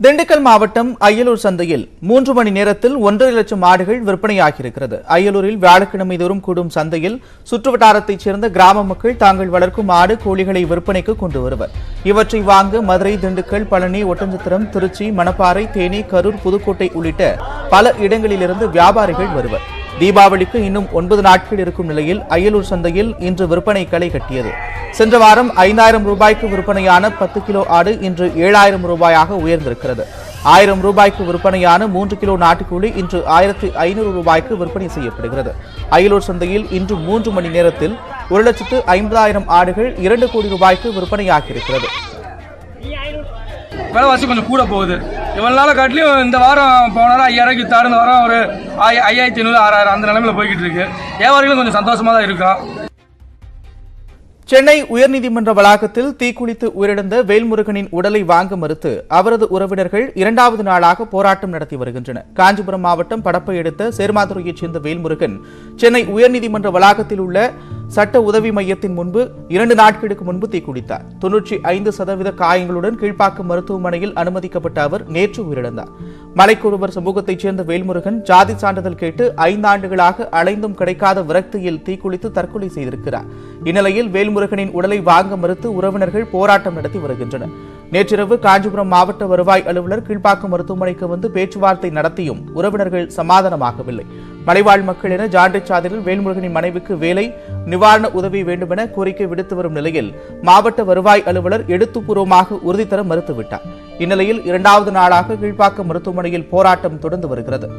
திண்டுக்கல் மாவட்டம் அய்யலூர் சந்தையில் 3 மணி நேரத்தில் 1.5 லட்சம் ஆடுகள் விற்பனையாகியிருக்கிறது. அய்யலூரில் வியாழக்கிழமை தோறும் கூடும் சந்தையில் சுற்றுவட்டாரத்தைச் சேர்ந்த கிராம மக்கள் தாங்கள் வளர்க்கும் ஆடு, கோழிகளை விற்பனைக்கு கொண்டு வருவர். இவற்றை வாங்க மதுரை, திண்டுக்கல், பழனி, ஒட்டன்சத்திரம், திருச்சி, மணப்பாறை, தேனி, கரூர், புதுக்கோட்டை உள்ளிட்ட பல இடங்களிலிருந்து வியாபாரிகள் வருவர். தீபாவளிக்கு இன்னும் 9 நாட்கள் இருக்கும் நிலையில் அய்யலூர் சந்தையில் இன்று விற்பனை களை கட்டியது. சென்ற வாரம் 5000 ரூபாய்க்கு விற்பனையான 10 கிலோ ஆடு இன்று 7000 ரூபாயாக உயர்ந்திருக்கிறது. 1000 ரூபாய்க்கு விற்பனையான 3 கிலோ நாட்டுக்கோழி இன்று 1500 ரூபாய்க்கு விற்பனை செய்யப்படுகிறது. அய்யலூர் சந்தையில் இன்று 3 மணி நேரத்தில் 1,50,000 ஆடுகள் 2 கோடி ரூபாய்க்கு விற்பனையாகியிருக்கிறது. விலைவாசி கொஞ்சம் கூட போகுது. இவ்வளவு நாள் காட்டிலையும் இந்த வாரம் போனாலும் 5000 வித்தாரு. இந்த வாரம் ஒரு 5500, 6000 அந்த நிலைமையில போய்கிட்டு இருக்கு. வியாபாரிகளும் கொஞ்சம் சந்தோஷமா தான் இருக்கா. சென்னை உயர்நீதிமன்ற வளாகத்தில் தீக்குளித்து உயிரிழந்த வேல்முருகனின் உடலை வாங்க மறுத்து அவரது உறவினர்கள் 2வது நாளாக போராட்டம் நடத்தி வருகின்றனர். காஞ்சிபுரம் மாவட்டம் படப்பை அடுத்த சேர்மாதுறையைச் சேர்ந்த வேல்முருகன் சென்னை உயர்நீதிமன்ற வளாகத்தில் உள்ள சட்ட உதவி மையத்தின் முன்பு 2 நாட்களுக்கு முன்பு தீக்குளித்தார். 95% காயங்களுடன் கீழ்ப்பாக்கம் மருத்துவமனையில் அனுமதிக்கப்பட்ட அவர் நேற்று உயிரிழந்தார். மலைக்குருவர் சமூகத்தைச் சேர்ந்த வேல்முருகன் ஜாதி சான்றிதழ் கேட்டு 5 ஆண்டுகளாக அலைந்தும் கிடைக்காத விரக்தியில் தீக்குளித்து தற்கொலை செய்திருக்கிறார். இந்நிலையில் வேல்முருகனின் உடலை வாங்க மறுத்து உறவினர்கள் போராட்டம் நடத்தி வருகின்றனர். நேற்றிரவு காஞ்சிபுரம் மாவட்ட வருவாய் அலுவலர் கீழ்ப்பாக்கம் மருத்துவமனைக்கு வந்து பேச்சுவார்த்தை நடத்தியும் உறவினர்கள் சமாதானமாகவில்லை. மலைவாழ் மக்கள் என ஜான்றிச் சாதிரில் வேல்முருகனின் மனைவிக்கு வேலை, நிவாரண உதவி வேண்டுமென கோரிக்கை விடுத்து வரும் நிலையில் மாவட்ட வருவாய் அலுவலர் எழுத்துப்பூர்வமாக உறுதி தர மறுத்துவிட்டார். இந்நிலையில் 2வது நாளாக கீழ்ப்பாக்கம் மருத்துவமனையில் போராட்டம் தொடர்ந்து வருகிறது.